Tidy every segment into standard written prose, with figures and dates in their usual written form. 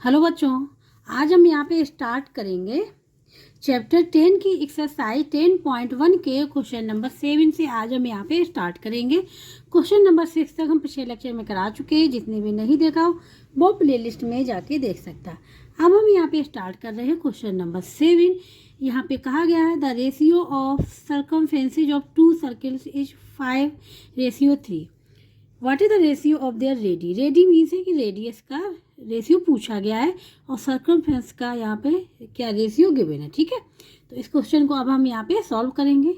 Hello बच्चों, आज हम यहाँ पे स्टार्ट करेंगे चैप्टर 10 की एक्सरसाइज 10.1 के क्वेश्चन नंबर 7 से। आज हम यहाँ पे स्टार्ट करेंगे। क्वेश्चन नंबर 6 तक हम पिछले लेक्चर में करा चुके हैं। जितने भी नहीं देखा हो वो प्लेलिस्ट में जाके देख सकता है। अब हम यहाँ पे स्टार्ट कर रहे हैं क्वेश्चन नंबर 7। यहाँ पे कहा गया है the ratio of circumferences of two circles is 5:3। What is the ratio of their radii. Radii means है कि रेडियस का रेशियो पूछा गया है और सर्कमफ्रेंस का यहाँ पे क्या रेशियो गिवन है। ठीक है, तो इस क्वेश्चन को अब हम यहाँ पे सॉल्व करेंगे।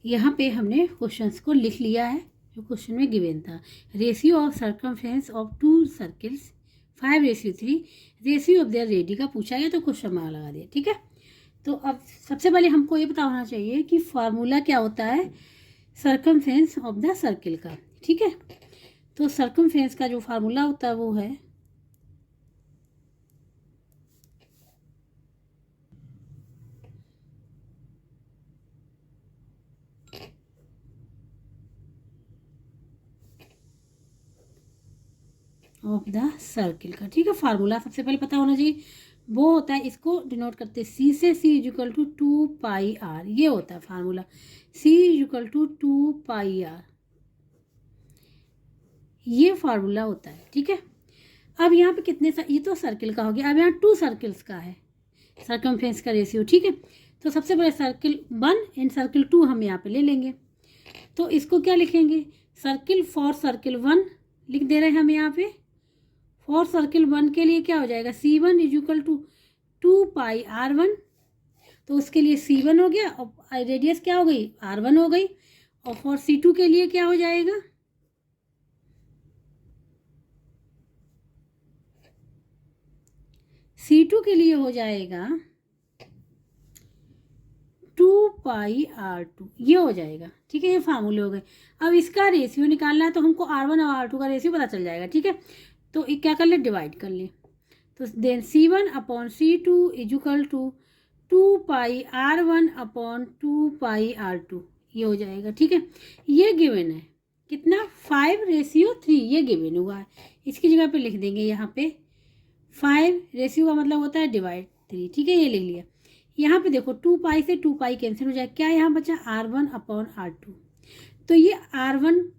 यहाँ पे हमने क्वेश्चंस को लिख लिया है जो क्वेश्चन में गिवन था। Ratio of circumference of two circles 5:3। Ratio of their ready का पूछा गया तो क्वेश्चन मार्क लगा दिया। ठीक है, तो अब सबसे पहले हमको ये पता होना चाहिए कि फार्मूला क्या होता है सर्कमफ्रेंस ऑफ द सर्कल का। ठीक है, तो सर्कमफ्रेंस का जो फार्मूला होता है वो है ऑफ द सर्कल का। ठीक है, फार्मूला सबसे पहले पता होना चाहिए। वो होता है, इसको डिनोट करते हैं सी से। सी इक्वल टू 2πr, ये होता है formula. C equal to 2πr, ये फार्मूला होता है। ठीक है, अब यहाँ पे कितने ये तो सर्कल का हो गया। अब यहाँ 2 सर्कल्स का है सर्कमफ्रेंस का रेशियो। ठीक है, तो सबसे पहले सर्कल 1 एंड सर्कल 2 हम यहाँ पे ले लेंगे। तो इसको क्या लिखेंगे, सर्कल फॉर सर्कल 1 लिख दे रहे हैं हम यहाँ पे। फॉर सर्कल 1 के लिए क्या हो जाएगा, C1 is equal to 2πr1। तो उसके लिए C1 हो गया और रेडियस क्या हो गई, R1 हो गई। और फॉर C2 के लिए क्या हो जाएगा, C2 के लिए हो जाएगा 2πr2, ये हो जाएगा। ठीक है, ये फार्मूले हो गए। अब इसका रेशियो निकालना है तो हमको R1 और R2 का रेशियो पता चल जाएगा। ठीक है, तो क्या कर ले, डिवाइड कर ले। तो then C1/C2 is equal to 2πr1/2πr2, ये हो जाएगा। ठीक है, ये गिवन है कितना, 5:3, ये गिवन हुआ है। इसकी जगह पे लिख देंगे यहाँ पे 5 रेशियो का मतलब होता है डिवाइड 3। ठीक है, ये लिख लिया। यहाँ पे देखो 2π से 2π कैंसिल हो जाए, क्या यहाँ बचा R1/R2। तो ये R1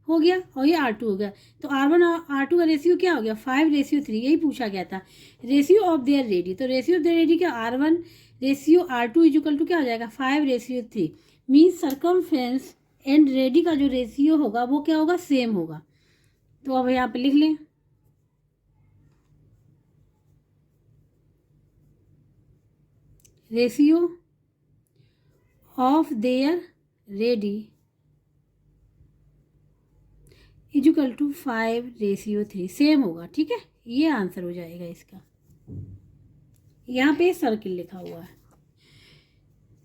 हो गया और ये R2 हो गया। तो R1 और R2 का रेशियो क्या हो गया, 5:3, यही पूछा गया था। रेशियो ऑफ देयर रेडी, तो रेशियो ऑफ देयर रेडी क्या, R1 ratio R2 is equal to क्या हो जाएगा, 5:3। मीन्स सर्कमफ्रेंस एंड रेडी का जो रेशियो होगा वो क्या होगा, सेम होगा। तो अब यहाँ पे लिख लें ratio of their radii is equal to 5:3, same होगा। ठीक है, ये आंसर हो जाएगा इसका। यहाँ पे सर्किल लिखा हुआ है।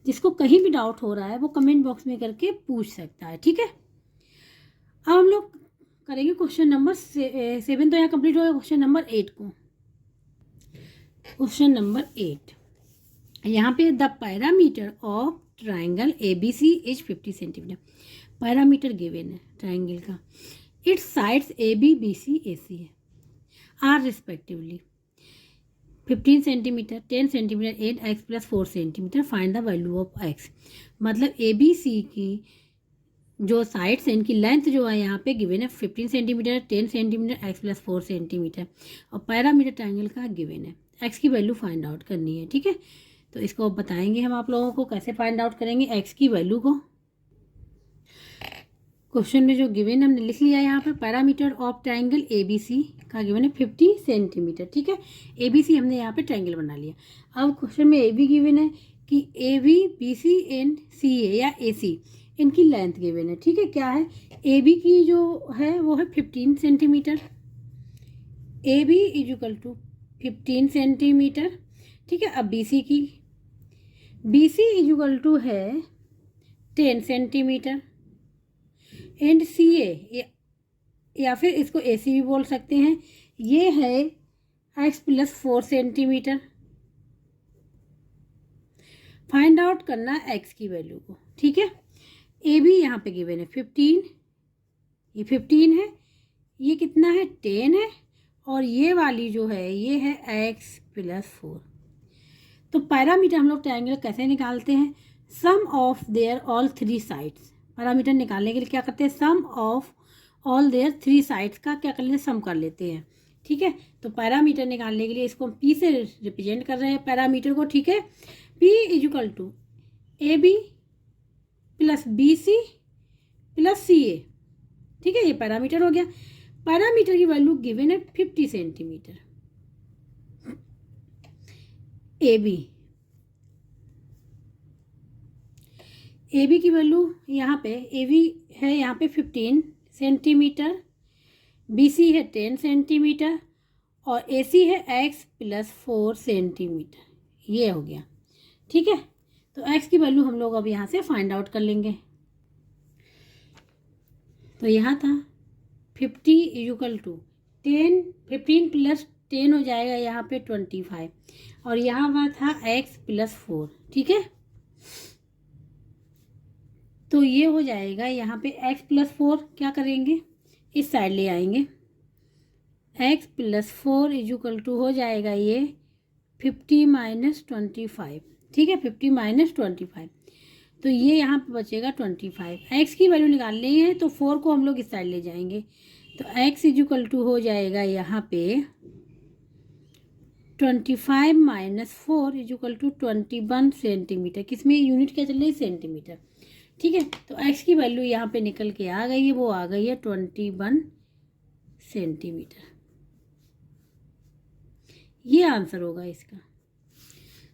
जिसको कहीं भी डाउट हो रहा है वो कमेंट बॉक्स में करके पूछ सकता है। ठीक है, अब हम लोग करेंगे क्वेश्चन नंबर 7। तो यहाँ कंप्लीट हो गया क्वेश्चन नंबर 8 को। क्वेश्चन नंबर 8, यहाँ पे the parameter of triangle ABC is 50 centimetre. Parameter given है ट्राइंगल का। It's sides AB BC AC है, are respectively 15 centimetre, 10 centimetre, 8x + 4 centimetre. Find the value of x। मतलब ABC की जो sides हैं इनकी लेंथ जो है यहाँ पे गिवन है 15 सेंटीमीटर, 10 सेंटीमीटर, x + 4 सेंटीमीटर। और पैरामीटर ट्राइंगल का गिवन है, x की वैल्यू फाइंड आउट करनी है। ठीक है, तो इसको अब बताएंगे हम आप लोगों को कैसे फाइंड आउट करेंगे x की वैल्यू को। क्वेश्चन में जो गिवन हमने लिख लिया यहाँ पर, पैरामीटर ऑफ ट्राइंगल ABC का गिवन है 50 सेंटीमीटर। ठीक है, ABC हमने यहाँ पे ट्राइंगल बना लिया। अब क्वेश्चन में AB गिवन है कि AB BC एंड CA या AC इनकी लेंथ गिवन है। ठीक है, क्या है, AB की जो है वो है 15 centimetre. AB is equal to 15 centimetre. ठीक है, अब BC की, BC इज इक्वल टू है 10 सेंटीमीटर। एंड CA या फिर इसको AC भी बोल सकते हैं, ये है x + 4 सेंटीमीटर। फाइंड आउट करना है x की वैल्यू को। ठीक है, AB यहाँ पे गिवन है 15, ये 15 है, ये कितना है 10 है, और ये वाली जो है ये है x+4। तो पैरामीटर हम लोग ट्रायंगल कैसे निकालते हैं? Sum of their all three sides. Parameter निकालने के लिए क्या करते हैं? Sum of all their three sides का क्या कर लेते हैं? सम कर लेते हैं। ठीक है, तो पैरामीटर निकालने के लिए इसको हम पी से रिप्रेजेंट कर रहे हैं पैरामीटर को। ठीक है, P = AB + BC + CA। ठीक है, ये पैरामीटर हो गया। पैरामीटर की वैल्यू गिवन है 50 सेंटीमीटर। AB की वैल्यू यहाँ पे AB है यहाँ पे 15 सेंटीमीटर, BC है 10 सेंटीमीटर और AC है x+4 सेंटीमीटर। ये हो गया। ठीक है, तो x की वैल्यू हम लोग अब यहाँ से फाइंड आउट कर लेंगे। तो यहाँ था 50 = 10, 15 + 10 हो जाएगा यहाँ पे 25 और यहाँ पर था x+4। ठीक है, तो ये हो जाएगा यहाँ पे x+4 क्या करेंगे? इस साइड ले आएंगे। x+4 = हो जाएगा ये 50 - 25। ठीक है, 50 - 25, तो ये यहाँ पे बचेगा 25। x की वैल्यू निकालनी है तो 4 को हम लोग इस साइड ले जाएंगे। तो x = हो जाएगा यहाँ पे 25 - 4 = 21 सेंटीमीटर। किसमें यूनिट क्या चल रही है? सेंटीमीटर। ठीक है, तो x की वैल्यू यहाँ पे निकल के आ गई है, वो आ गई है 21 सेंटीमीटर। ये आंसर होगा इसका।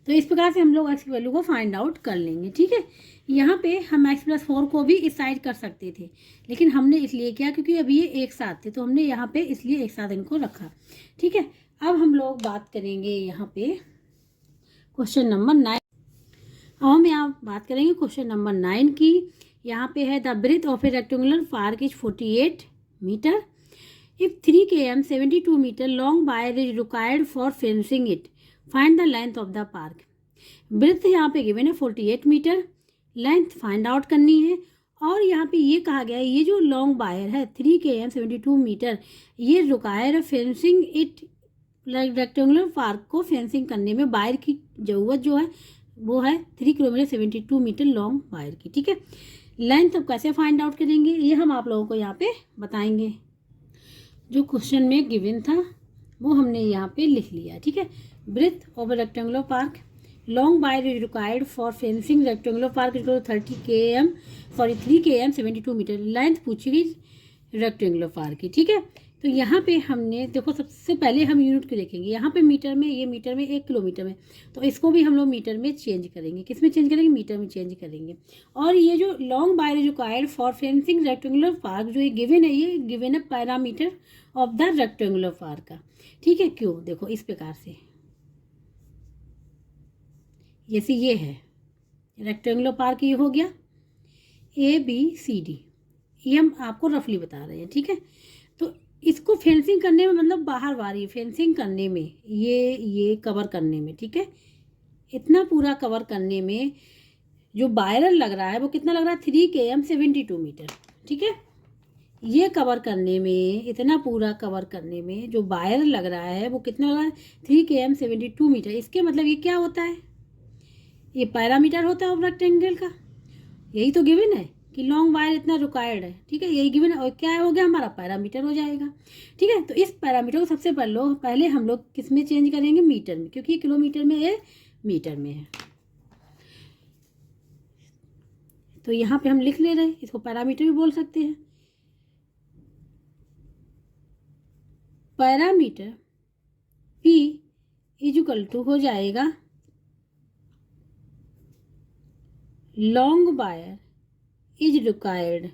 तो इस प्रकार से हम लोग x की वैल्यू को फाइंड आउट कर लेंगे। ठीक है, यहाँ पे हम x+4 को भी इस साइड कर सकते थे, लेकिन हमने इसलिए किया क्योंकि अभी ये एक साथ थे, तो हमने यहाँ पे इसलिए एक साथ इनको रखा। ठीक है, अब हम लोग बात करेंगे यहाँ पे क्वेश्चन नंबर 9। अब हम यहाँ बात करेंगे क्वेश्चन नंबर 9 की। यहाँ पे है the breadth of a rectangular park is 48 metre. If 3 km 72 metre long wire is required for fencing it, find the length of the park. Breadth यहाँ पे गिवन है 48 मीटर, लेंथ फाइंड आउट करनी है। और यहाँ पे ये कहा गया है ये जो लॉन्ग वायर है 3 km 72 मीटर ये require fencing it, rectangular park को फेंसिंग करने में वायर की ज़रूरत जो है वो है 3 km 72 मीटर लॉन्ग वायर की। ठीक है, लेंथ अब कैसे फाइंड आउट करेंगे ये हम आप लोगों को यहाँ पे बताएंगे। जो क्वेश्चन में गिवन था वो हमने यहाँ पे लिख लिया। ठीक है, breadth of a rectangular park, long wire is required for fencing rectangular park is 3 km 72 metre. Length पूछी गई रेक्टेंगुलर पार्क की। ठीक है, तो यहाँ पे हमने देखो सबसे पहले हम यूनिट को देखेंगे। यहाँ पे मीटर में, ये मीटर में, 1 किलोमीटर में, तो इसको भी हम लोग मीटर में चेंज करेंगे। किस में चेंज करेंगे? मीटर में चेंज करेंगे। और ये जो long wire required for fencing rectangular park जो ये गिवन है, ये गिवन है parameter of the rectangular park का। ठीक है, क्यों? देखो इस प्रकार से, जैसे ये है रेक्टेंगुलर पार्क, ये हो गया ABCD, ये हम आपको रफली बता रहे हैं। ठीक है, तो इसको फेंसिंग करने में मतलब बाहर वाली फेंसिंग करने में ये कवर करने में, ठीक है, इतना पूरा कवर करने में जो वायर लग रहा है वो कितना लग रहा है? 3 km 72 मीटर। ठीक है, ये कवर करने में, इतना पूरा कवर करने में जो वायर लग रहा है वो कितना लग रहा है? 3 km 72 मीटर। इसके मतलब ये क्या होता है? ये पैरामीटर होता है रेक्टेंगल का। यही तो गिवन है कि लॉन्ग वायर इतना रिक्वायर्ड है। ठीक है, यही गिवन है और क्या हो गया? हमारा पैरामीटर हो जाएगा। ठीक है, तो इस पैरामीटर को सबसे पहले हम लोग किस में चेंज करेंगे? मीटर में, क्योंकि किलोमीटर में ये मीटर में है। तो यहाँ पे हम लिख ले रहे हैं, इसको पैरामीटर भी बोल सकते हैं। पैरामीटर P = हो जाएगा long wire is required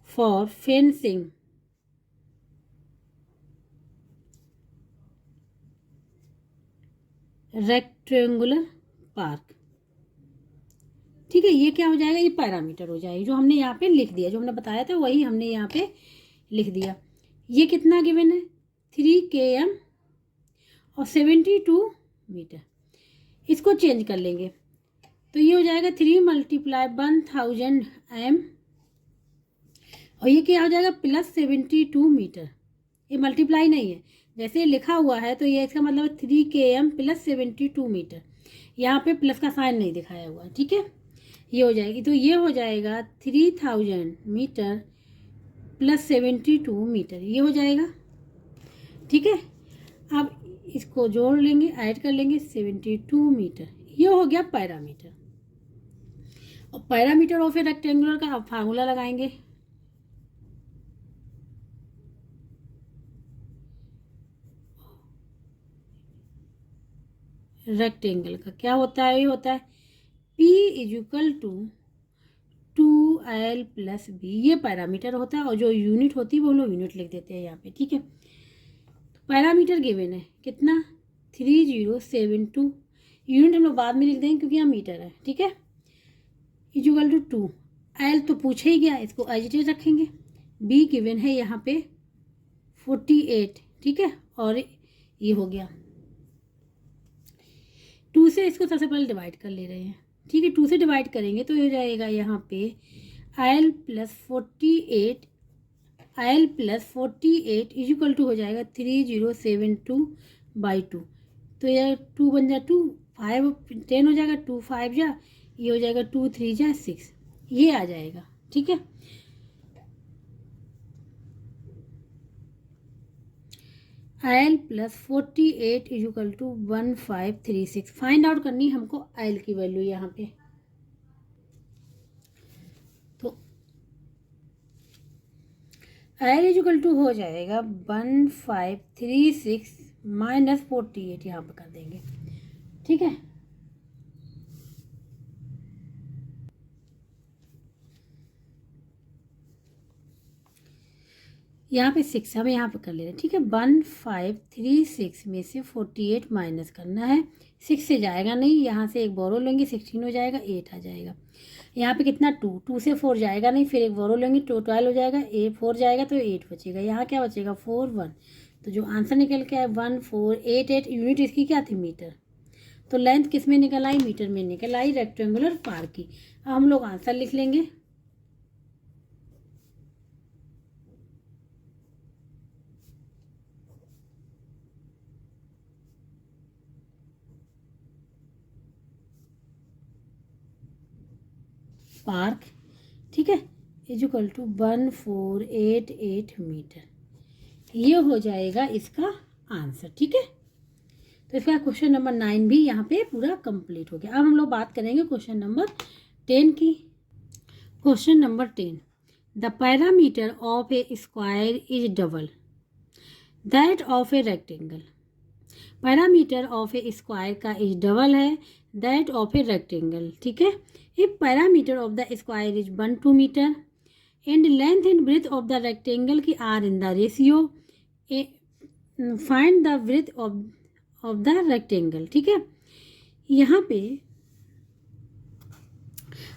for fencing rectangular park। ठीक है, ये क्या हो जाएगा? ये पैरामीटर हो जाएगा जो हमने यहाँ पे लिख दिया, जो हमने बताया था वही हमने यहाँ पे लिख दिया। ये कितना गिवन है? 3 km और 72 मीटर। इसको चेंज कर लेंगे तो ये हो जाएगा 3 × 1000 m और ये क्या हो जाएगा +72 मीटर। ये मल्टीप्लाई नहीं है, जैसे लिखा हुआ है तो ये इसका मतलब 3 km +72 मीटर। यहाँ पे प्लस का साइन नहीं दिखाया हुआ, ठीक है। ये हो जाएगी, तो ये हो जाएगा 3000 मीटर +72 मीटर, ये हो जाएगा, ठीक है। अब इसको जोड़ लेंगे, ऐड कर लेंगे 72 मीटर, ये हो गया पैरामीटर। और पैरामीटर ऑफ ए रेक्टेंगुलर का अब फार्मूला लगाएंगे। रेक्टेंगल का क्या होता है, ये होता है P = 2L + B, ये पैरामीटर होता है। और जो यूनिट होती है वो हम लोग यूनिट लिख देते हैं यहाँ पे, ठीक है। तो पैरामीटर गिवन है कितना 3072, यूनिट हम लोग बाद में लिख देंगे क्योंकि यहाँ मीटर है, ठीक है। = 2, L तो पूछे ही गया, इसको एज इट इज रखेंगे। B गिवन है यहाँ पे 48, ठीक है। और ये हो गया 2 से, इसको सबसे पहले डिवाइड कर ले रहे हैं, ठीक है। 2 से डिवाइड करेंगे तो हो जाएगा यहाँ पे L + 48 = हो जाएगा 3072/2। तो यह 2 बन जाए 2, 5 10 हो जाएगा, 2 5 जा, ये हो जाएगा 2 3 जा 6, ये आ जाएगा, ठीक है। L + 48 = 1536। फाइंड आउट करनी है हमको L की वैल्यू यहाँ पे। तो L = हो जाएगा 1536 - 48, यहाँ पे कर देंगे, ठीक है। यहाँ पे 6 हम यहाँ पे कर ले रहे हैं, ठीक है। 1536 में से 48 माइनस करना है, 6 से जाएगा नहीं, यहाँ से एक बोरो लेंगे, 16 हो जाएगा, 8 आ जाएगा। यहाँ पे कितना 2 से 4 जाएगा नहीं, फिर एक बोरो लेंगे, 12 हो जाएगा, 4 जाएगा तो 8 बचेगा। यहाँ क्या बचेगा 4 1, तो जो आंसर निकल के आए 1488। यूनिट इसकी क्या थी मीटर, तो लेंथ किस में निकल आई, मीटर में निकल आई रेक्टेंगुलर पार की। अब हम लोग आंसर लिख लेंगे। पार्क, ठीक है, = 1488 मीटर, ये हो जाएगा इसका आंसर, ठीक है। तो इसका क्वेश्चन नंबर 9 भी यहाँ पे पूरा कंप्लीट हो गया। अब हम लोग बात करेंगे क्वेश्चन नंबर 10 की। Question number 10, the parameter of a square is double that of a rectangle. Parameter of a square का इज डबल है दैट ऑफ ए रेक्टेंगल, ठीक है। If parameter of the square is 12 metre and length and breadth of the rectangle की are in the ratio, find the breadth of the rectangle, ठीक है। यहाँ पे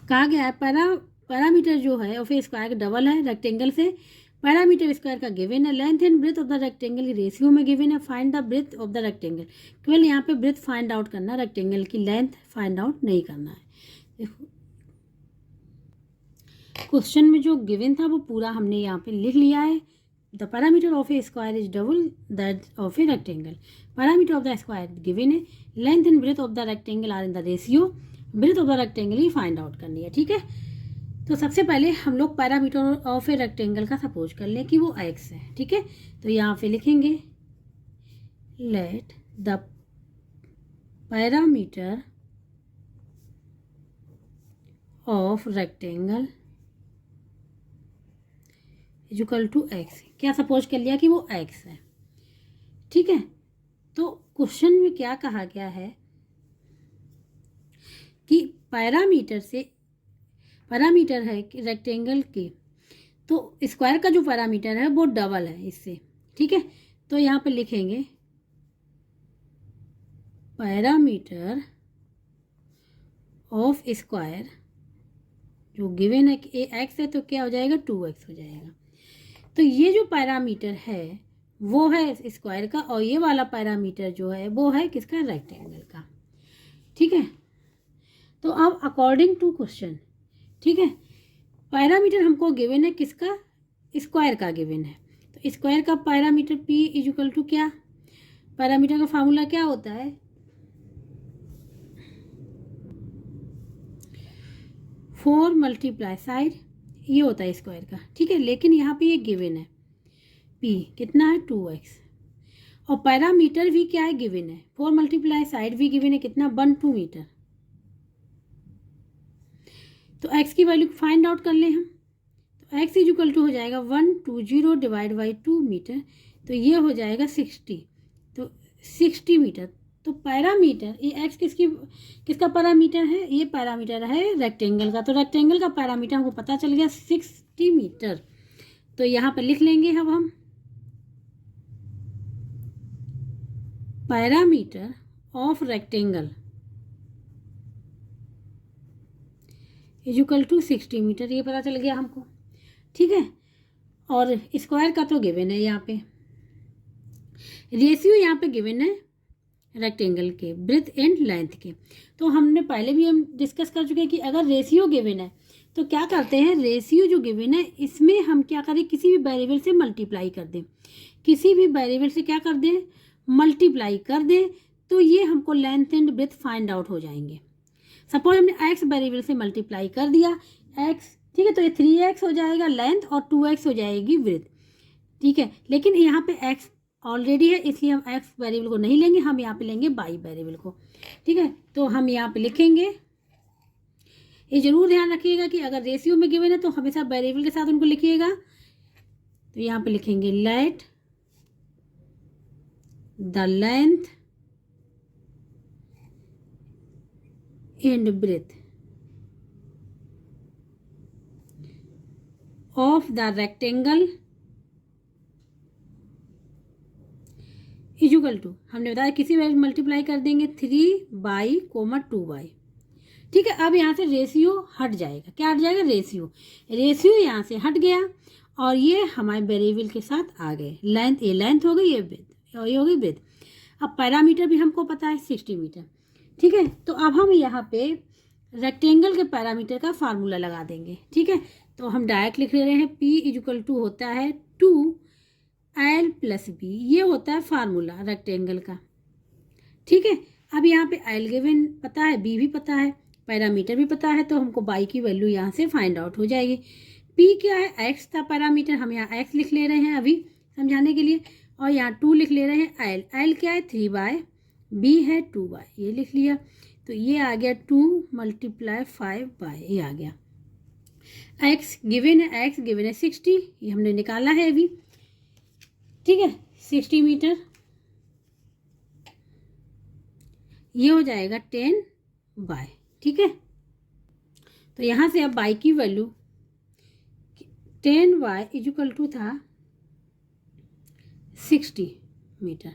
कहा गया है पैरामीटर जो है ऑफ ए स्क्वायर का डबल है रेक्टेंगल से, पैरामीटर स्क्वायर का गिवन है, length and breadth of the rectangle की रेशियो में गिवन है, find the breadth of the rectangle. केवल यहाँ पे ब्रेथ फाइंड आउट करना, रेक्टेंगल की लेंथ फाइंड आउट नहीं करना है। क्वेश्चन में जो गिवन था वो पूरा हमने यहाँ पे लिख लिया है। The parameter of a square is double that of a rectangle. Parameter of the square given है, length and breadth of the rectangle are in the ratio, breadth of the rectangle ही फाइंड आउट करनी है, ठीक है। तो सबसे पहले हम लोग पैरामीटर ऑफ ए रेक्टेंगल का सपोज कर लें कि वो x है, ठीक है। तो यहाँ पे लिखेंगे let the parameter of rectangle = x। क्या सपोज कर लिया कि वो x है, ठीक है। तो क्वेश्चन में क्या कहा गया है कि पैरामीटर है रेक्टेंगल के, तो स्क्वायर का जो पैरामीटर है वो डबल है इससे, ठीक है। तो यहाँ पे लिखेंगे पैरामीटर ऑफ स्क्वायर जो गिवन है कि x है तो क्या हो जाएगा 2x हो जाएगा। तो ये जो पैरामीटर है वो है स्क्वायर का, और ये वाला पैरामीटर जो है वो है किसका, रेक्टेंगल का, ठीक है। तो अब अकॉर्डिंग टू क्वेश्चन, ठीक है, पैरामीटर हमको गिवन है किसका, स्क्वायर का गिवन है। तो स्क्वायर का parameter p is equal to क्या, पैरामीटर का फार्मूला क्या होता है, 4 मल्टीप्लाई साइड, ये होता है स्क्वायर का, ठीक है। लेकिन यहाँ पे ये गिवन है p कितना है 2x, और पैरामीटर भी क्या है गिवन है, 4 मल्टीप्लाई साइड भी गिवन है कितना 12 मीटर। तो x की वैल्यू फाइंड आउट कर लें हम। तो x इज इक्वल टू हो जाएगा 120 डिवाइड बाई 2 मीटर, तो ये हो जाएगा 60, तो 60 मीटर। तो पैरामीटर ये x किसका पैरामीटर है, ये पैरामीटर है रेक्टेंगल का। तो रेक्टेंगल का पैरामीटर हमको पता चल गया 60 मीटर। तो यहाँ पर लिख लेंगे अब हम parameter of rectangle is equal to 60 metre, ये पता चल गया हमको, ठीक है। और स्क्वायर का तो गिवन है, यहाँ पे रेशियो यहाँ पे गिवन है रेक्टेंगल के ब्रेथ एंड लेंथ के। तो हमने पहले भी हम डिस्कस कर चुके हैं कि अगर रेशियो गिवन है तो क्या करते हैं, रेशियो जो गिवन है इसमें हम क्या करें, किसी भी वेरिएबल से मल्टीप्लाई कर दें, किसी भी वेरिएबल से क्या कर दें, मल्टीप्लाई कर दें, तो ये हमको length and breadth find out हो जाएंगे। सपोज हमने x वेरिएबल से मल्टीप्लाई कर दिया x, ठीक है, तो ये 3x हो जाएगा लेंथ और 2x हो जाएगी ब्रेथ, ठीक है। लेकिन यहाँ पे x ऑलरेडी है इसलिए हम x वेरिएबल को नहीं लेंगे, हम यहाँ पे लेंगे y वेरिएबल को, ठीक है। तो हम यहाँ पे लिखेंगे, ये जरूर ध्यान रखिएगा कि अगर रेशियो में गिवन है तो हमेशा वेरिएबल के साथ उनको लिखिएगा। तो यहाँ पे लिखेंगे let the length and breadth of the rectangle is equal to, हमने बताया किसी वैल्यू मल्टीप्लाई कर देंगे 3/2y, ठीक है। अब यहाँ से रेशियो हट जाएगा, क्या हट जाएगा, रेशियो यहाँ से हट गया और ये हमारे वेरिएबल के साथ आ गए। लेंथ, ये लेंथ हो गई, ये ब्रेथ और ये हो गई ब्रेथ। अब पैरामीटर भी हमको पता है 60 मीटर, ठीक है। तो अब हम यहाँ पे रेक्टेंगल के पैरामीटर का फार्मूला लगा देंगे, ठीक है। तो हम डायरेक्ट लिख ले रहे हैं p इज इक्वल टू होता है 2l प्लस b, ये होता है फार्मूला रेक्टेंगल का, ठीक है। अब यहाँ पे l गिवन पता है, b भी पता है, पैरामीटर भी पता है, तो हमको y की वैल्यू यहाँ से फाइंड आउट हो जाएगी। p क्या है, x था पैरामीटर, हम यहाँ x लिख ले रहे हैं अभी समझाने के लिए, और यहाँ 2 लिख ले रहे हैं, l क्या है 3/, b है 2/, ये लिख लिया। तो ये आ गया 2 मल्टीप्लाई 5/, ये आ गया। x गिवन है, x गिवन है 60, ये हमने निकाला है अभी, ठीक है। 60 मीटर ये हो जाएगा 10/, ठीक है। तो यहाँ से अब y की value 10y is equal to था 60 मीटर,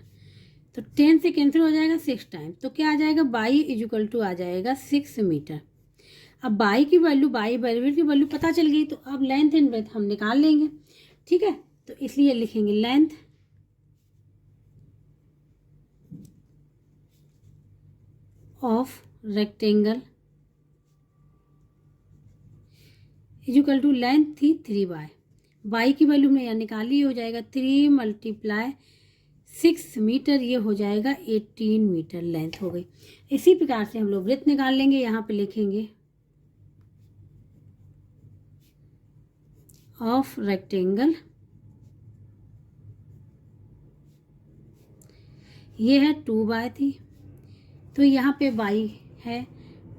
तो 10 से कैंसिल हो जाएगा 6 टाइम, तो क्या आ जाएगा y इज इक्वल टू आ जाएगा 6 मीटर। अब y की वैल्यू, y वेरिएबल की वैल्यू पता चल गई, तो अब लेंथ एंड ब्रेथ हम निकाल लेंगे, ठीक है। तो इसलिए लिखेंगे length of rectangle is equal to, length थी 3/, y की वैल्यू में यहाँ निकाली, हो जाएगा 3 मल्टीप्लाई 6 मीटर, ये हो जाएगा 18 मीटर लेंथ हो गई। इसी प्रकार से हम लोग ब्रेथ निकाल लेंगे, यहाँ पे लिखेंगे ऑफ रेक्टेंगल, ये है 2/, थी, तो यहाँ पे y है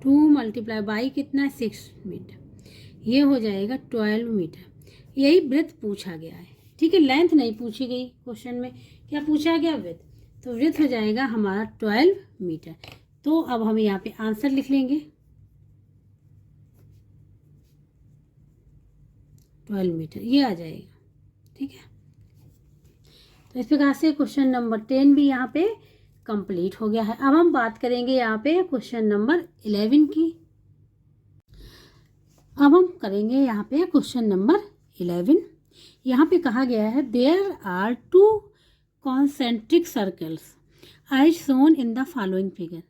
2 मल्टीप्लाई y कितना है 6 मीटर, ये हो जाएगा 12 मीटर। यही ब्रेथ पूछा गया है, ठीक है। लेंथ नहीं पूछी गई क्वेश्चन में, क्या पूछा गया, ब्रेथ। तो ब्रेथ हो जाएगा हमारा 12 मीटर। तो अब हम यहाँ पे आंसर लिख लेंगे 12 मीटर, ये आ जाएगा, ठीक है। तो इस प्रकार से क्वेश्चन नंबर 10 भी यहाँ पे कंप्लीट हो गया है। अब हम बात करेंगे यहाँ पे क्वेश्चन नंबर 11 की। अब हम करेंगे यहाँ पे क्वेश्चन नंबर 11। यहाँ पे कहा गया है there are 2 concentric circles as shown in the following figure,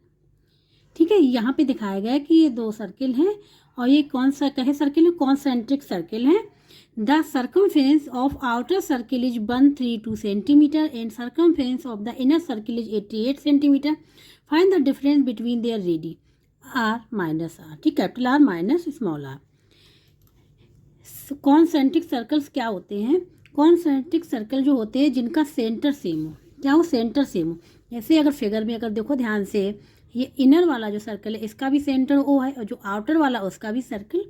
ठीक है। यहाँ पे दिखाया गया है कि ये 2 सर्किल हैं और ये कौन सा कहे सर्किल है, कॉन्सेंट्रिक सर्किल हैं। The circumference of outer circle is 132 centimetre and circumference of the inner circle is 88 centimetre. Find the difference between their radii R minus R. ठीक, capital R minus small R. Concentric circles क्या होते हैं? Concentric circle जो होते हैं जिनका centre same हो. क्या हो? सेंटर सेम हो. जैसे अगर फिगर में अगर देखो ध्यान से, ये इनर वाला जो सर्कल है इसका भी सेंटर ओ है और जो आउटर वाला उसका भी सर्कल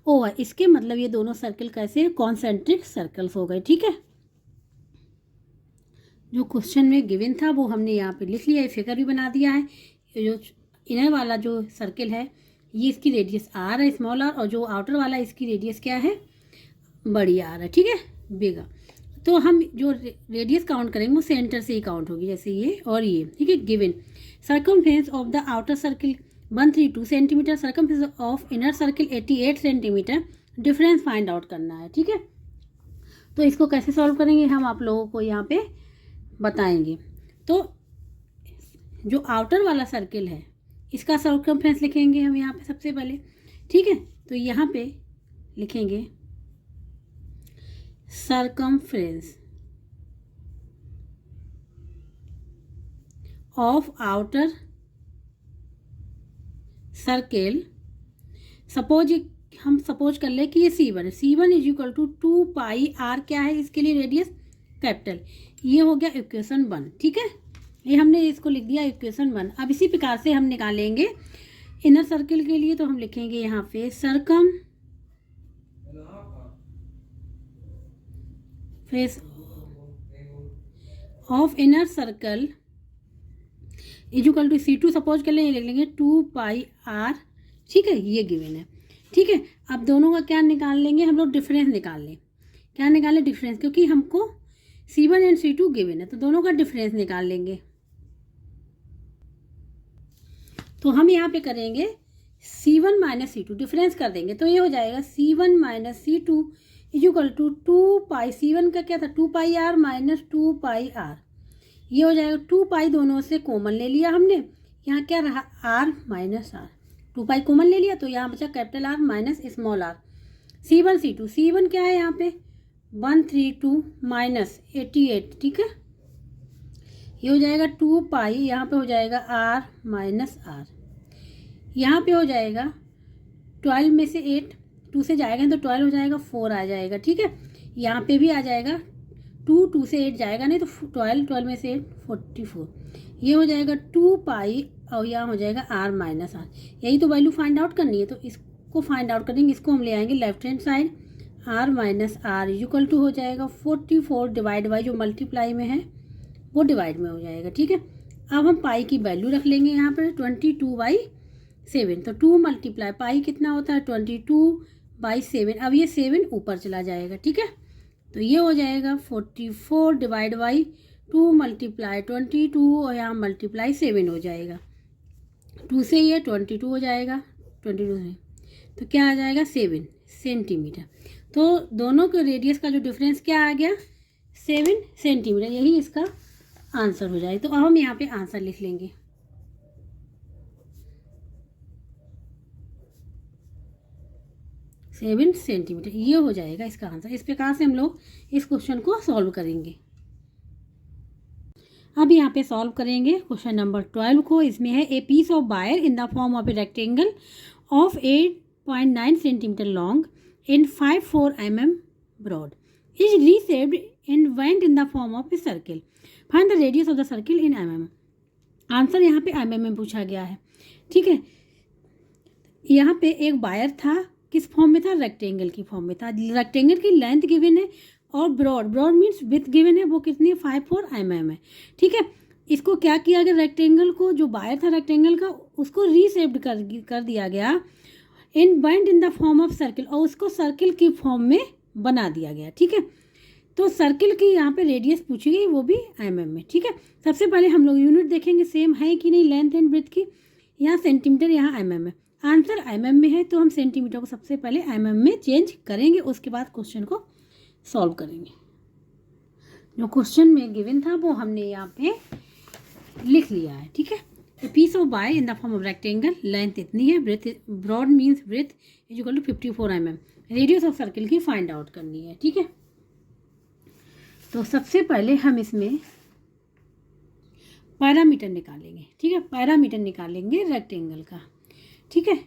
ओ है. इसके मतलब ये दोनों सर्कल कैसे? कॉन्सेंट्रिक सर्कल्स हो गए. ठीक है, जो क्वेश्चन में गिवन था वो हमने यहाँ पे लिख लिया है, फिगर भी बना दिया है. जो इनर वाला जो सर्कल है ये इसकी रेडियस आर है, स्मॉल आर, और जो आउटर वाला इसकी रेडियस क्या है? बड़ी आर है. ठीक है, बिग. तो हम जो रेडियस काउंट करेंगे वो सेंटर से ही काउंट होगी, जैसे ये और ये. ठीक है, given circumference of the outer circle 132 centimetre, circumference of inner circle 88 centimetre. Difference find out करना है. ठीक है, तो इसको कैसे सॉल्व करेंगे हम आप लोगों को यहाँ पे बताएंगे. तो जो आउटर वाला सर्किल है इसका सर्कमफेरेंस लिखेंगे हम यहाँ पे सबसे पहले. ठीक है, तो यहाँ पे लिखेंगे सर्कमफेरेंस ऑफ आउटर सर्किल. हम सपोज कर ले कि ये C1 है. C1 is equal to 2 pi R. क्या है इसके लिए? Radius capital. ये हो गया इक्वेशन 1. ठीक है, ये हमने इसको लिख दिया इक्वेशन 1. अब इसी प्रकार से हम निकालेंगे इनर सर्किल के लिए. तो हम लिखेंगे यहाँ पे circumference of inner circle is equal to C2 suppose कर लें, ये लिख लेंगे 2 पाई आर. ठीक है, ये गिवन है. ठीक है, अब दोनों का क्या निकाल लेंगे हम लोग? डिफरेंस निकाल लें. क्या निकालें? डिफरेंस, क्योंकि हमको C1 एंड C2 गिवन है तो दोनों का डिफरेंस निकाल लेंगे. तो हम यहाँ पे करेंगे C1 माइनस C2, डिफरेंस कर देंगे तो ये हो जाएगा C1 minus C2 is equal to 2 pi. C1 का क्या था? 2 pi R minus 2 pi R. ये हो जाएगा 2 पाई, दोनों से कॉमन ले लिया हमने. यहाँ क्या रहा? R minus R. 2 पाई कॉमन ले लिया तो यहाँ बचा capital R minus small R. C1 C2. C1 क्या है यहाँ पे? 132 माइनस 88. ठीक है, ये हो जाएगा 2 पाई. यहाँ पे हो जाएगा आर माइनस आर. यहाँ पे हो जाएगा 12 में से 8 2 से जाएगा तो 12 हो जाएगा, 4 आ जाएगा. ठीक है, यहाँ पे भी आ जाएगा 2 से 8 जाएगा नहीं तो 12 में से 8 44. ये हो जाएगा 2 पाई और यहाँ हो जाएगा आर माइनस आर. यही तो वैल्यू फाइंड आउट करनी है तो इसको फाइंड आउट करेंगे. इसको हम ले आएंगे left hand side. R minus R equal to हो जाएगा 44 डिवाइड बाई जो मल्टीप्लाई में है वो डिवाइड में हो जाएगा. ठीक है, अब हम पाई की वैल्यू रख लेंगे यहाँ पर 22/7. तो 2 मल्टीप्लाई पाई कितना होता है? 22/7. अब ये 7 ऊपर चला जाएगा. ठीक है, तो ये हो जाएगा 44 डिवाइड बाई 2 मल्टीप्लाई 22 और यहाँ मल्टीप्लाई 7 हो जाएगा. 2 से ये 22 हो जाएगा. 22 से तो क्या आ जाएगा? 7 सेंटीमीटर. तो दोनों के रेडियस का जो डिफरेंस क्या आ गया? 7 सेंटीमीटर. यही इसका आंसर हो जाए. तो अब हम यहाँ पे आंसर लिख लेंगे. सेवन सेंटीमीटर ये हो जाएगा इसका आंसर. इस प्रकार से हम लोग इस क्वेश्चन को सॉल्व करेंगे. अब यहाँ पे सॉल्व करेंगे क्वेश्चन नंबर 12 को. इसमें है a piece of wire in the form of a rectangle of 8.9 centimetre long and 5.4 mm broad is reshaped and bent in the form of a circle. Find the radius of the circle in mm. Answer यहाँ पे mm में पूछा गया है. ठीक है, यहाँ पे एक वायर था, किस फॉर्म में था? रेक्टेंगल की फॉर्म में था. रेक्टेंगल की लेंथ गिवन है और ब्रॉड मीन्स विथ गिवन है, वो कितनी है? 5.4 mm है. ठीक है, इसको क्या किया गया? रेक्टेंगल को जो वायर था रेक्टेंगल का उसको रीशेप्ड कर दिया गया and bent in the form of circle, और उसको सर्किल की फॉर्म में बना दिया गया. ठीक है, तो सर्किल की यहाँ पे रेडियस पूछी गई, वो भी mm में. ठीक है, सबसे पहले हम लोग यूनिट देखेंगे सेम है कि नहीं लेंथ एंड ब्रेथ की. यहाँ सेंटीमीटर, यहाँ mm है. आंसर mm में है तो हम सेंटीमीटर को सबसे पहले mm में चेंज करेंगे, उसके बाद क्वेश्चन को सॉल्व करेंगे. जो क्वेश्चन में गिवन था वो हमने यहाँ पे लिख लिया है. ठीक है, a piece of wire in the form of rectangle, length इतनी है, breadth broad means breadth is equal to 54 mm. Radius of circle की फाइंड आउट करनी है। ठीक है, तो सबसे पहले हम इसमें पैरामीटर निकालेंगे। ठीक है, पैरामीटर निकालेंगे रेक्टेंगल का। ठीक है,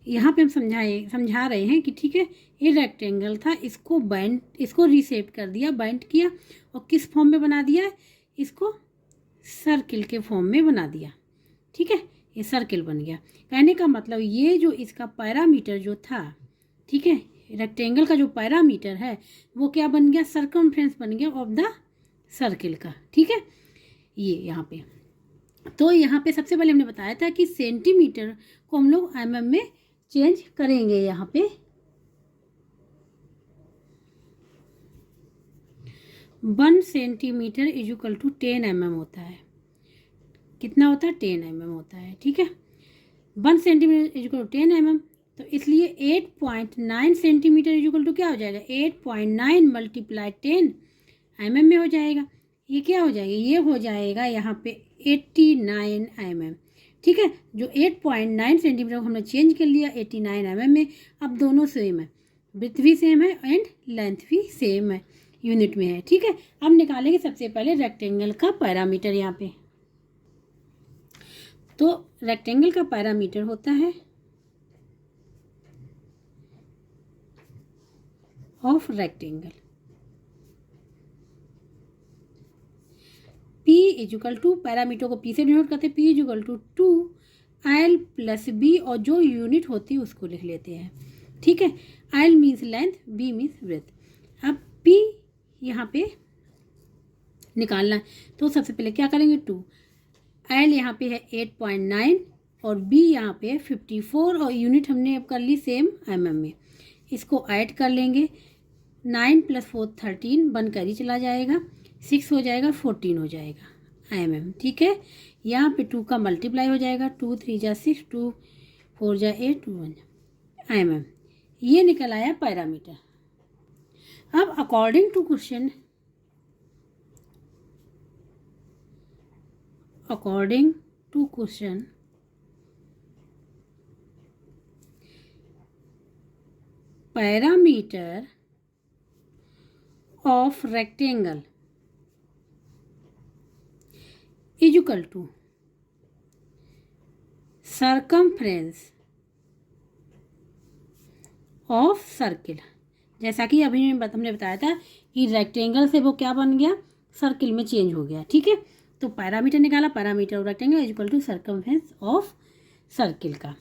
यहाँ पे हम समझा रहे हैं कि ठीक है, ये रेक्टेंगल था, इसको रीसेप कर दिया, बाइंड किया और किस फॉर्म में बना दिया, इसको सर्किल के फॉर्म में बना दिया। ठीक है, ये सर्किल बन गया। कहने का मतलब ये जो इसका पैरामीटर जो था, ठीक है, रेक्टेंगल का जो पैरामीटर है वो क्या बन गया, सर्कमफ्रेंस बन गया ऑफ द सर्किल का। ठीक है, ये यहाँ पे, तो यहाँ पे सबसे पहले हमने बताया था कि सेंटीमीटर को हम लोग mm में चेंज करेंगे। यहाँ पे 1 centimetre is equal to 10 mm होता है। कितना होता है, 10 mm होता है। ठीक है, 1 centimetre is equal to 10 mm, तो इसलिए 8.9 सेंटीमीटर इज इक्वल टू क्या हो जाएगा, 8.9 मल्टीप्लाई 10 mm में हो जाएगा। ये क्या हो जाएगा, ये हो जाएगा यहाँ पे 89 mm। ठीक है, जो 8.9 सेंटीमीटर को हमने चेंज कर लिया 89 mm में। अब दोनों सेम है, विड्थ भी सेम है एंड लेंथ भी सेम है, यूनिट में है। ठीक है, अब निकालेंगे सबसे पहले रेक्टेंगल का पैरामीटर। यहाँ पे तो रेक्टेंगल का पैरामीटर होता है of rectangle, P is equal to, parameter को P से डिनोट करते हैं, P is equal to 2L plus B, और जो यूनिट होती है उसको लिख लेते हैं। ठीक है, L means length, B means breadth. अब P यहाँ पे निकालना है, तो सबसे पहले क्या करेंगे, 2, L यहाँ पे है 8.9 और B यहाँ पे है 54, और यूनिट हमने अब कर ली सेम mm में। इसको ऐड कर लेंगे, 9 + 4 13 बनकर ही चला जाएगा, 6 हो जाएगा, 14 हो जाएगा mm। ठीक है, यहाँ पे 2 का मल्टीप्लाई हो जाएगा, 2 3 जा 6, 2 4 जा 8, 2 1 mm। ये निकल आया पैरामीटर। अब according to question, parameter of rectangle is equal to circumference of circle. जैसा कि अभी हमने बताया था कि रेक्टेंगल से वो क्या बन गया, सर्किल में चेंज हो गया। ठीक है, तो पैरामीटर निकाला, parameter of rectangle is equal to circumference of circle का।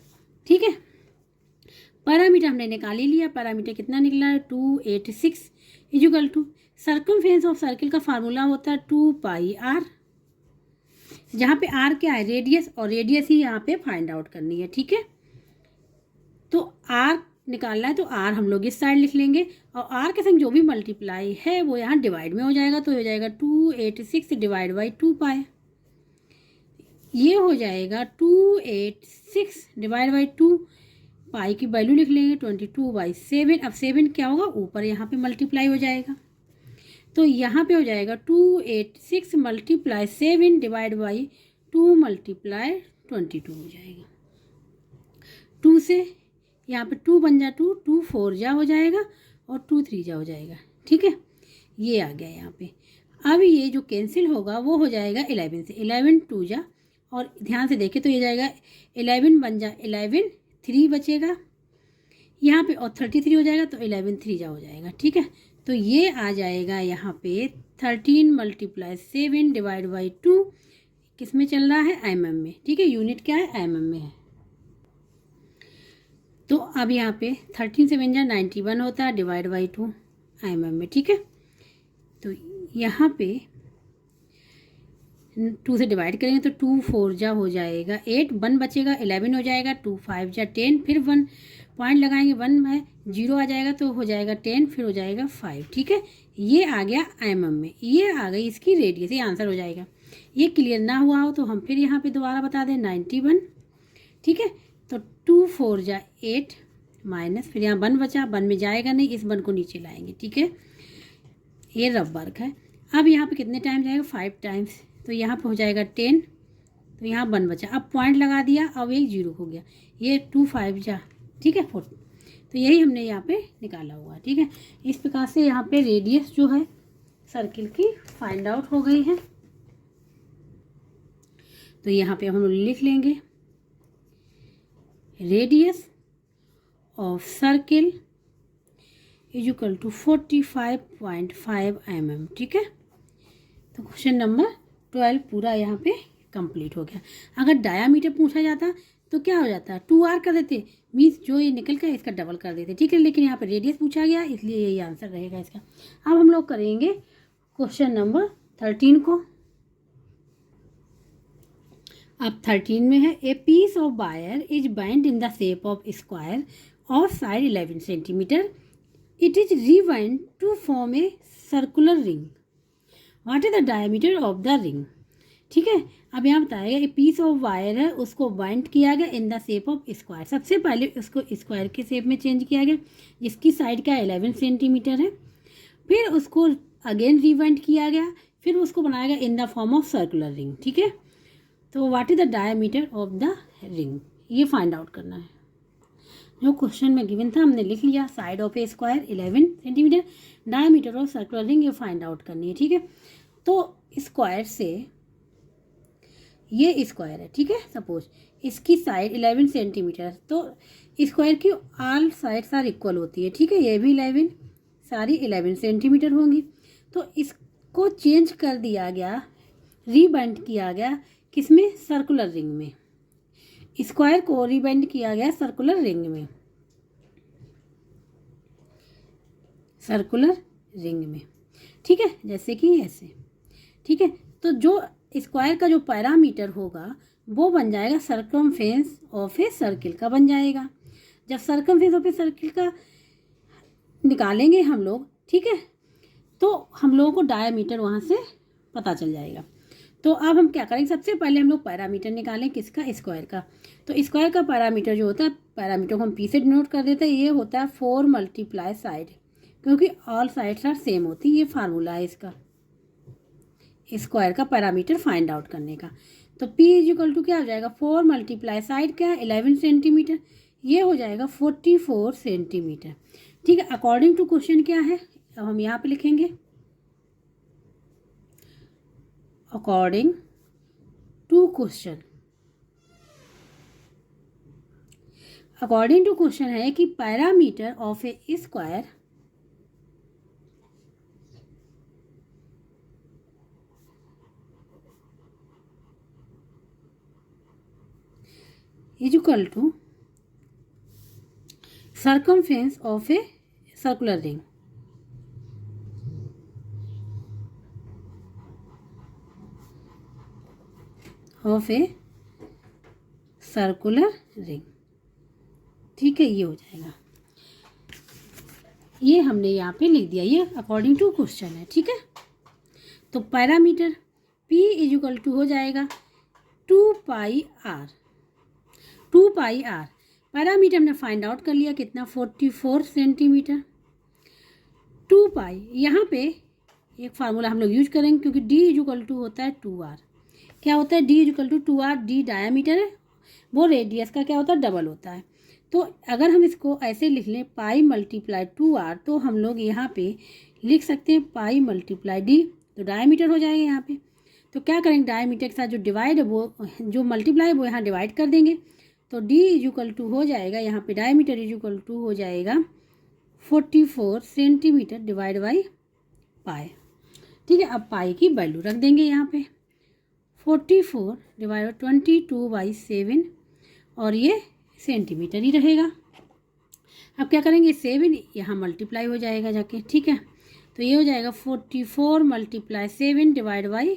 ठीक है, पैरामीटर हमने निकाल ही लिया, पैरामीटर कितना निकला है, 286 is equal to circumference of circle का फार्मूला होता है 2πr, जहाँ पे r क्या है, रेडियस, और रेडियस ही यहाँ पे फाइंड आउट करनी है। ठीक है, तो r निकालना है, तो r हम लोग इस साइड लिख लेंगे, और r के संग जो भी मल्टीप्लाई है वो यहाँ डिवाइड में हो जाएगा, तो हो जाएगा 286 डिवाइड बाई 2π। ये हो जाएगा 286 डिवाइड बाई 2, पाई की वैल्यू लिख लेंगे 22/7। अब 7 क्या होगा, ऊपर यहाँ पे मल्टीप्लाई हो जाएगा, तो यहाँ पे हो जाएगा 286 मल्टीप्लाई 7 डिवाइड बाई 2 मल्टीप्लाई 22 हो जाएगा। 2 से यहाँ पे 2 बन जा 2, 2 4 जा हो जाएगा और 2 3 जा हो जाएगा। ठीक है, ये आ गया यहाँ पे। अब ये जो कैंसिल होगा वो हो जाएगा 11 से, 11 2 जा, और ध्यान से देखें तो ये जाएगा 11 बन जा 11, 3 बचेगा यहाँ पे, और 33 हो जाएगा, तो 11 3 जा हो जाएगा। ठीक है, तो ये आ जाएगा यहाँ पे 13 मल्टीप्लाई 7 डिवाइड बाई 2, किस में चल रहा है, mm में। ठीक है, यूनिट क्या है, mm में है। तो अब यहाँ पे 13 7 जा 91 होता है, डिवाइड बाई 2 mm में। ठीक है, तो यहाँ पे 2 से डिवाइड करेंगे तो 2 4 जा हो जाएगा 8, 1 बचेगा, 11 हो जाएगा, 2 5 जा 10, फिर 1 पॉइंट लगाएंगे, 1 है 0 आ जाएगा, तो हो जाएगा 10, फिर हो जाएगा 5। ठीक है, ये आ गया mm में, ये आ गई इसकी रेडियस, ये आंसर हो जाएगा। ये क्लियर ना हुआ हो तो हम फिर यहाँ पे दोबारा बता दें, 91। ठीक है, तो 2 4 जा 8 माइनस, फिर यहाँ 1 बचा, 1 में जाएगा नहीं, इस 1 को नीचे लाएंगे। ठीक है, ये रफ वर्क है। अब यहाँ पे कितने टाइम जाएगा, 5 टाइम्स, तो यहाँ पे हो जाएगा 10, तो यहाँ 1 बचा, अब पॉइंट लगा दिया, अब एक 0 हो गया, ये 2 5 जा ठीक है 40। तो यही हमने यहाँ पे निकाला हुआ है। ठीक है, इस प्रकार से यहाँ पे रेडियस जो है सर्किल की फाइंड आउट हो गई है। तो यहाँ पे हम लिख लेंगे radius of circle is equal to 45.5 mm। ठीक है, तो क्वेश्चन नंबर 12 पूरा यहाँ पे कंप्लीट हो गया। अगर डायामीटर पूछा जाता तो क्या हो जाता, 2r कर देते, मीन्स जो ये निकल कर इसका डबल कर देते। ठीक है, लेकिन यहाँ पे रेडियस पूछा गया इसलिए यही आंसर रहेगा इसका। अब हम लोग करेंगे क्वेश्चन नंबर 13 को। अब 13 में है a piece of wire is bind in the shape of square of side 11 centimetre. It is rebind to form a circular ring. What is the diameter of the ring. ठीक है, अब यहाँ बताएगा ए piece of wire है, उसको bind किया गया in the shape of square. सबसे पहले उसको स्क्वायर के शेप में चेंज किया गया जिसकी साइड का 11 सेंटीमीटर है। फिर उसको अगेन रीबाइंड किया गया, फिर उसको बनाया गया in the form of circular ring. ठीक है, तो what is the diameter of the ring, ये फाइंड आउट करना है। जो क्वेश्चन में गिवन था हमने लिख लिया, side of a square 11 centimetre, diameter of circular ring ये फाइंड आउट करनी है। ठीक है, तो स्क्वायर से ये स्क्वायर है, ठीक है, सपोज इसकी साइड 11 सेंटीमीटर, तो स्क्वायर की ऑल साइड्स आर इक्वल होती है। ठीक है, ये भी 11 सारी 11 सेंटीमीटर होंगी। तो इसको चेंज कर दिया गया, रीबाइंड किया गया किसमें, सर्कुलर रिंग में। स्क्वायर को रीबाइंड किया गया सर्कुलर रिंग में, सर्कुलर रिंग में। ठीक है, जैसे कि ऐसे। ठीक है, तो जो स्क्वायर का जो पैरामीटर होगा वो बन जाएगा सर्कमफेरेंस ऑफ ए सर्किल का बन जाएगा। जब सर्कमफेरेंस ऑफ ए सर्किल का निकालेंगे हम लोग, ठीक है, तो हम लोगों को डायमीटर वहाँ से पता चल जाएगा। तो अब हम क्या करेंगे, सबसे पहले हम लोग पैरामीटर निकालें किसका, स्क्वायर का। तो स्क्वायर का पैरामीटर जो होता है, पैरामीटर को हम पी से डिनोट कर देते हैं, ये होता है 4 मल्टीप्लाई साइड, क्योंकि ऑल साइड्स आर सेम होती है। ये फार्मूला है इसका स्क्वायर का पैरामीटर फाइंड आउट करने का। तो P इज इक्वल टू क्या हो जाएगा, 4 मल्टीप्लाई साइड क्या है 11 सेंटीमीटर, ये हो जाएगा 44 सेंटीमीटर। ठीक है, अकॉर्डिंग टू क्वेश्चन क्या है, अब हम यहाँ पे लिखेंगे according to question. According to question है कि parameter of a square is equal to circumference of a circular ring। Of a circular ring. ठीक है, ये हो जाएगा, ये हमने यहाँ पे लिख दिया, ये अकॉर्डिंग टू क्वेश्चन है। ठीक है, तो parameter P is equal to हो जाएगा 2 pi R। 2 pi R parameter हमने फाइंड आउट कर लिया कितना, 44 सेंटीमीटर। 2 पाई यहाँ पे एक फार्मूला हम लोग यूज करेंगे, क्योंकि D इज इक्वल टू होता है 2R। क्या होता है, D is equal to 2R, D diameter है, वो रेडियस का क्या होता है, डबल होता है। तो अगर हम इसको ऐसे लिख लें पाई मल्टीप्लाई 2R, तो हम लोग यहाँ पे लिख सकते हैं पाई मल्टीप्लाई D, तो डायमीटर हो जाएगा यहाँ पे। तो क्या करेंगे, डायमीटर के साथ जो डिवाइड है वो, जो मल्टीप्लाई है वो यहाँ डिवाइड कर देंगे। तो D इज इक्वल टू हो जाएगा यहाँ पे, डायमीटर इज इक्वल टू हो जाएगा 44 सेंटीमीटर डिवाइड बाई पाई। ठीक है, अब पाई की वैल्यू रख देंगे यहाँ पे, 44 डिवाइड 22/7, और ये सेंटीमीटर ही रहेगा। अब क्या करेंगे, 7 यहाँ मल्टीप्लाई हो जाएगा जाके। ठीक है, तो ये हो जाएगा 44 मल्टीप्लाई 7 डिवाइड बाई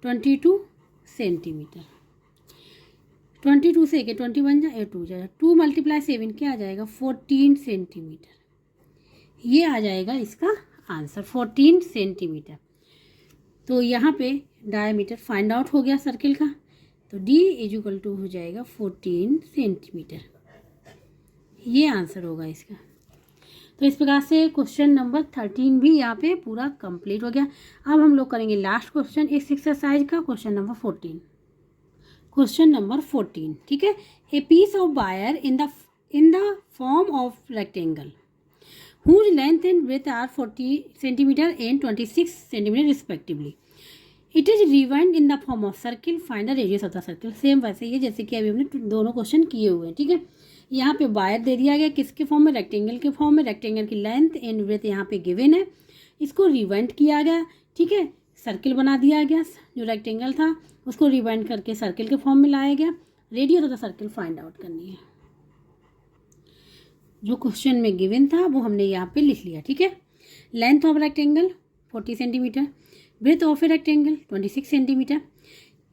22 सेंटीमीटर। 22 से 20 बन जाए, 2 जाएगा, 2 मल्टीप्लाई 7 क्या आ जाएगा, 14 सेंटीमीटर। ये आ जाएगा इसका आंसर 14 सेंटीमीटर। तो यहाँ पे डायमीटर फाइंड आउट हो गया सर्किल का। तो D इज इक्वल टू हो जाएगा 14 सेंटीमीटर, ये आंसर होगा इसका। तो इस प्रकार से क्वेश्चन नंबर 13 भी यहाँ पे पूरा कंप्लीट हो गया। अब हम लोग करेंगे लास्ट क्वेश्चन इस एक्सरसाइज का, क्वेश्चन नंबर 14। क्वेश्चन नंबर 14, ठीक है, a piece of wire in the in the form of rectangle whose length and breadth are 40 centimeter and 26 centimeter respectively. It is rewind in the form of circle. Find the radius of the circle. Same वैसे ही जैसे कि अभी हमने दोनों question किए हुए हैं, ठीक है। यहाँ पे वायर दे दिया गया किसके फॉर्म में, रेक्टेंगल के फॉर्म में। रेक्टेंगल की लेंथ एंड ब्रेथ यहाँ पे गिवन है, इसको रिवाइंड किया गया, ठीक है। सर्किल बना दिया गया, जो रेक्टेंगल था उसको रिवाइंड करके सर्किल के फॉर्म में लाया गया। Radius of the circle find out करनी है। जो क्वेश्चन में गिवन था वो हमने यहाँ पे लिख लिया, ठीक है। Length of rectangle 40 centimetre, breadth of a rectangle 26 centimetre.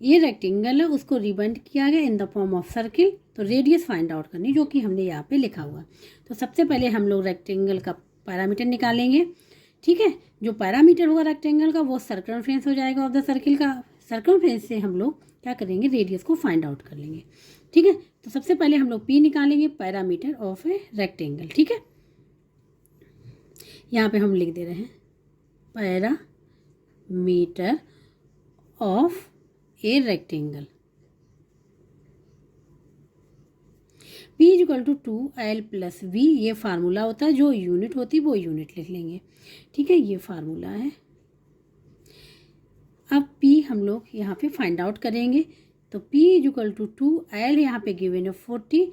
ये रेक्टेंगल है, उसको रिबाइंड किया गया in the form of circle. तो रेडियस फाइंड आउट करनी, जो कि हमने यहाँ पे लिखा हुआ। तो सबसे पहले हम लोग रेक्टेंगल का पैरामीटर निकालेंगे, ठीक है। जो पैरामीटर होगा रेक्टेंगल का वो सर्कमफ्रेंस हो जाएगा ऑफ द सर्किल का। सर्कमफ्रेंस से हम लोग क्या करेंगे, रेडियस को फाइंड आउट कर लेंगे, ठीक है। तो सबसे पहले हम लोग पी निकालेंगे, पैरामीटर ऑफ ए रेक्टेंगल, ठीक है। यहाँ पे हम लिख दे रहे हैं parameter of a rectangle. P equal to 2L plus V, ये फार्मूला होता है। जो यूनिट होती है वो यूनिट लिख लेंगे, ठीक है। ये फार्मूला है। अब P हम लोग यहाँ पे फाइंड आउट करेंगे। तो P इक्वल टू 2L यहाँ पे गिवन है 40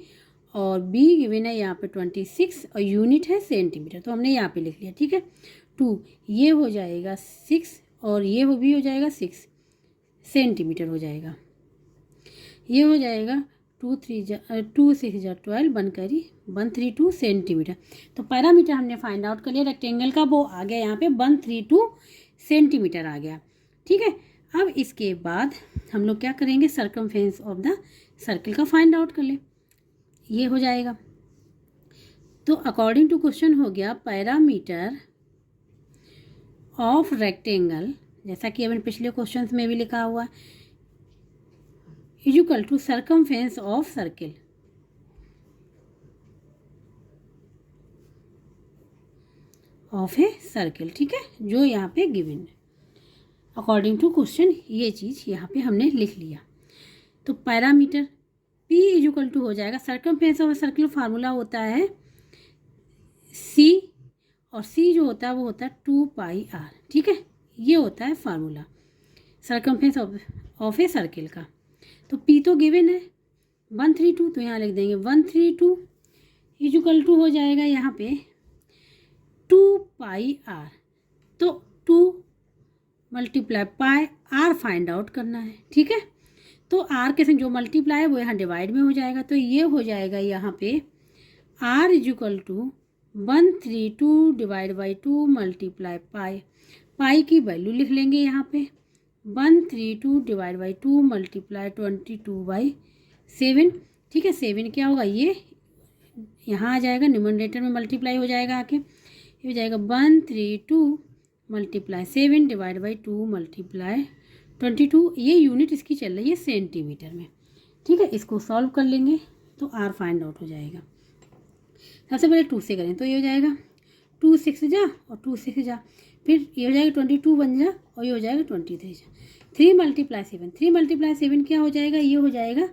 और B गिवन है यहाँ पे 26 और यूनिट है सेंटीमीटर। तो हमने यहाँ पे लिख लिया, ठीक है। 2 ये हो जाएगा 6 और ये भी हो जाएगा 6 सेंटीमीटर हो जाएगा। ये हो जाएगा 2 6 12 बनकर 132 सेंटीमीटर। तो पैरामीटर हमने फाइंड आउट कर लिया रेक्टेंगल का, वो आ गया यहाँ पे 132 सेंटीमीटर आ गया, ठीक है। अब इसके बाद हम लोग क्या करेंगे, सर्कमफ्रेंस ऑफ द सर्किल का फाइंड आउट कर ले। ये हो जाएगा। तो अकॉर्डिंग टू क्वेश्चन हो गया पैरामीटर ऑफ रेक्टेंगल, जैसा कि हमने पिछले क्वेश्चन में भी लिखा हुआ, is equal to circumference of circle. Of a circle, ठीक है, जो यहाँ पे गिवन है अकॉर्डिंग टू क्वेश्चन। ये चीज़ यहाँ पे हमने लिख लिया। तो parameter P is equal to हो जाएगा, सर्कमफ्रेंस ऑफ सर्किल फार्मूला होता है C, और C जो होता है वो होता है 2πr, ठीक है। ये होता है formula circumference of a circle का। तो P तो गिवन है 132, तो यहाँ लिख देंगे 132 इज इक्वल टू हो जाएगा यहाँ पे 2πr। तो 2 multiply pi R find out करना है, ठीक है। तो आर के संग जो मल्टीप्लाई है वो यहाँ डिवाइड में हो जाएगा। तो ये हो जाएगा यहाँ पे R is equal to 132 divide by 2 multiply pi. Pi की वैल्यू लिख लेंगे यहाँ पे 132 डिवाइड बाई 2 मल्टीप्लाई 22/7, ठीक है। 7 क्या होगा, ये यहाँ आ जाएगा, न्यूमरेटर में मल्टीप्लाई हो जाएगा आके। ये हो जाएगा 132 मल्टीप्लाई 7 डिवाइड बाई 2 मल्टीप्लाई 22। ये यूनिट इसकी चल रही है सेंटीमीटर में, ठीक है। इसको सॉल्व कर लेंगे तो आर फाइंड आउट हो जाएगा। सबसे पहले 2 से करें तो ये हो जाएगा 2 6 जा और 2 6 जा, फिर ये हो जाएगा 22 बन जा और ये हो जाएगा 23 जा। 3 मल्टीप्लाई 7, 3 मल्टीप्लाई 7 क्या हो जाएगा, ये हो जाएगा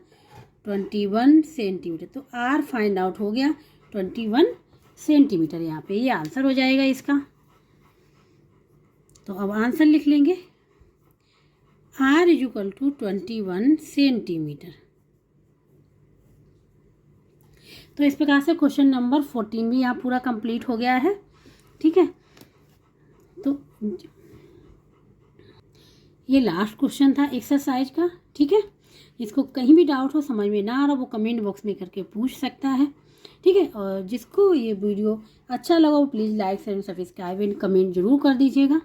21 सेंटीमीटर। तो आर फाइंड आउट हो गया 21 सेंटीमीटर। यहाँ पे ये आंसर हो जाएगा इसका। तो अब आंसर लिख लेंगे, R is equal to 21 centimetre. तो इस प्रकार से क्वेश्चन नंबर 14 भी यहाँ पूरा कंप्लीट हो गया है, ठीक है। तो ये लास्ट क्वेश्चन था एक्सरसाइज का, ठीक है। जिसको कहीं भी डाउट हो, समझ में ना आ रहा, वो कमेंट बॉक्स में करके पूछ सकता है, ठीक है। और जिसको ये वीडियो अच्छा लगा वो please like share subscribe and comment जरूर कर दीजिएगा।